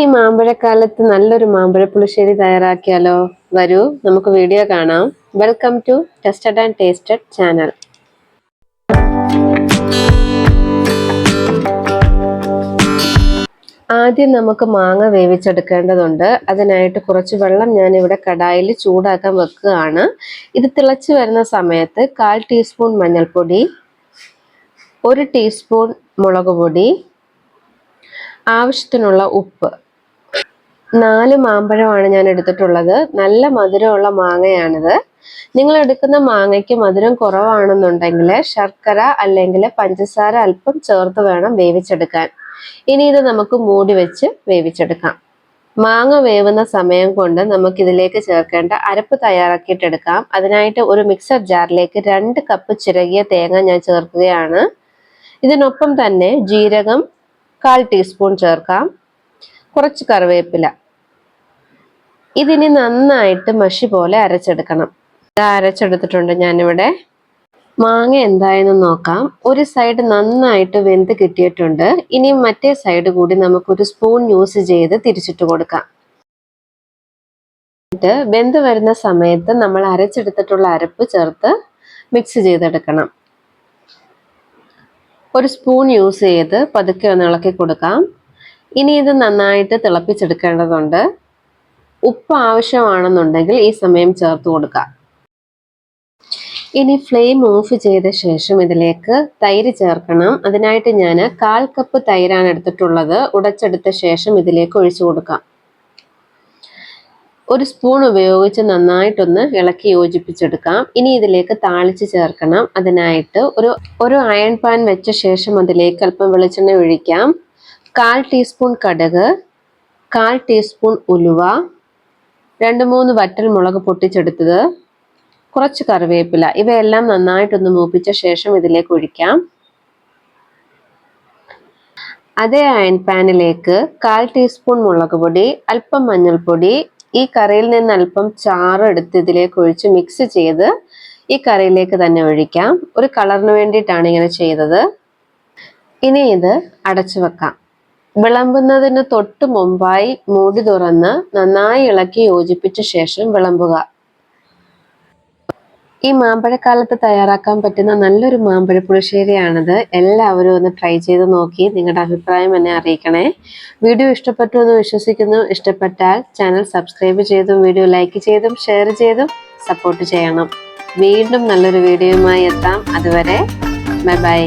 ഈ മാമ്പഴക്കാലത്ത് നല്ലൊരു മാമ്പഴ പുളിശ്ശേരി തയ്യാറാക്കിയാലോ? വരൂ നമുക്ക് വീഡിയോ കാണാം. Welcome to tested and tasted channel. ആദ്യം നമുക്ക് മാങ്ങ വേവിച്ചെടുക്കേണ്ടതുണ്ട്. അതിനായിട്ട് കുറച്ച് വെള്ളം ഞാനിവിടെ കടായിൽ ചൂടാക്കാൻ വെക്കുകയാണ്. ഇത് തിളച്ച് വരുന്ന സമയത്ത് 1/4 ടീസ്പൂൺ മഞ്ഞൾപ്പൊടി, 1 ടീസ്പൂൺ മുളക് പൊടി, ആവശ്യത്തിനുള്ള ഉപ്പ്. 4 മാമ്പഴമാണ് ഞാൻ എടുത്തിട്ടുള്ളത്. നല്ല മധുരമുള്ള മാങ്ങയാണിത്. നിങ്ങൾ എടുക്കുന്ന മാങ്ങയ്ക്ക് മധുരം കുറവാണെന്നുണ്ടെങ്കിൽ ശർക്കര അല്ലെങ്കിൽ പഞ്ചസാര അല്പം ചേർത്ത് വേണം വേവിച്ചെടുക്കാൻ. ഇനി ഇത് നമുക്ക് മൂടി വെച്ച് വേവിച്ചെടുക്കാം. മാങ്ങ വേവുന്ന സമയം കൊണ്ട് നമുക്കിതിലേക്ക് ചേർക്കേണ്ട അരപ്പ് തയ്യാറാക്കിയിട്ടെടുക്കാം. അതിനായിട്ട് ഒരു മിക്സർ ജാറിലേക്ക് 2 കപ്പ് ചിരകിയ തേങ്ങ ഞാൻ ചേർക്കുകയാണ്. ഇതിനൊപ്പം തന്നെ ജീരകം 1/4 ടീസ്പൂൺ ചേർക്കാം, കുറച്ച് കറിവേപ്പില. ഇതിനി നന്നായിട്ട് മഷി പോലെ അരച്ചെടുക്കണം. ഇത് അരച്ചെടുത്തിട്ടുണ്ട് ഞാനിവിടെ. മാങ്ങ എന്തായെന്ന് നോക്കാം. ഒരു സൈഡ് നന്നായിട്ട് വെന്ത് കിട്ടിയിട്ടുണ്ട്. ഇനി മറ്റേ സൈഡ് കൂടി നമുക്കൊരു സ്പൂൺ യൂസ് ചെയ്ത് തിരിച്ചിട്ട് കൊടുക്കാം. എന്നിട്ട് വെന്ത് വരുന്ന സമയത്ത് നമ്മൾ അരച്ചെടുത്തിട്ടുള്ള അരപ്പ് ചേർത്ത് മിക്സ് ചെയ്തെടുക്കണം. ഒരു സ്പൂൺ യൂസ് ചെയ്ത് പതുക്കെ ഒന്ന് ഇളക്കി കൊടുക്കാം. ഇനി ഇത് നന്നായിട്ട് തിളപ്പിച്ചെടുക്കേണ്ടതുണ്ട്. ഉപ്പ് ആവശ്യമാണെന്നുണ്ടെങ്കിൽ ഈ സമയം ചേർത്ത് കൊടുക്കാം. ഇനി ഫ്ലെയിം ഓഫ് ചെയ്ത ശേഷം ഇതിലേക്ക് തൈര് ചേർക്കണം. അതിനായിട്ട് ഞാൻ 1/4 കപ്പ് തൈരാണ് എടുത്തിട്ടുള്ളത്. ഉടച്ചെടുത്ത ശേഷം ഇതിലേക്ക് ഒഴിച്ചു കൊടുക്കാം. ഒരു സ്പൂൺ ഉപയോഗിച്ച് നന്നായിട്ടൊന്ന് ഇളക്കി യോജിപ്പിച്ചെടുക്കാം. ഇനി ഇതിലേക്ക് താളിച്ച് ചേർക്കണം. അതിനായിട്ട് ഒരു അയൺ പാൻ വെച്ച ശേഷം അതിലേക്ക് അല്പം വെളിച്ചെണ്ണ ഒഴിക്കാം. 1/4 ടീസ്പൂൺ കടുക്, 1/4 ടീസ്പൂൺ ഉലുവ, 2-3 വറ്റൽ മുളക് പൊട്ടിച്ചെടുത്തത്, കുറച്ച് കറിവേപ്പില. ഇവയെല്ലാം നന്നായിട്ടൊന്ന് മൂപ്പിച്ച ശേഷം ഇതിലേക്ക് ഒഴിക്കാം. അതേ അയൺ പാനിലേക്ക് 1/4 ടീസ്പൂൺ മുളക് പൊടി, അല്പം മഞ്ഞൾപ്പൊടി, ഈ കറിയിൽ നിന്ന് അല്പം ചാറ് എടുത്ത് ഇതിലേക്ക് ഒഴിച്ച് മിക്സ് ചെയ്ത് ഈ കറിയിലേക്ക് തന്നെ ഒഴിക്കാം. ഒരു കളറിന് വേണ്ടിയിട്ടാണ് ഇങ്ങനെ ചെയ്തത്. ഇനി ഇത് അടച്ചു വെക്കാം. വിളമ്പുന്നതിന് തൊട്ട് മുമ്പായി മൂടി തുറന്ന് നന്നായി ഇളക്കി യോജിപ്പിച്ച ശേഷം വിളമ്പുക. ഈ മാമ്പഴക്കാലത്ത് തയ്യാറാക്കാൻ പറ്റുന്ന നല്ലൊരു മാമ്പഴ പുളിശ്ശേരിയാണിത്. എല്ലാവരും ഒന്ന് ട്രൈ ചെയ്ത് നോക്കി നിങ്ങളുടെ അഭിപ്രായം എന്നെ അറിയിക്കണേ. വീഡിയോ ഇഷ്ടപ്പെട്ടു എന്ന് വിശ്വസിക്കുന്നു. ഇഷ്ടപ്പെട്ടാൽ ചാനൽ സബ്സ്ക്രൈബ് ചെയ്തും വീഡിയോ ലൈക്ക് ചെയ്തും ഷെയർ ചെയ്തും സപ്പോർട്ട് ചെയ്യണം. വീണ്ടും നല്ലൊരു വീഡിയോയുമായി എത്താം. അതുവരെ ബൈ ബൈ.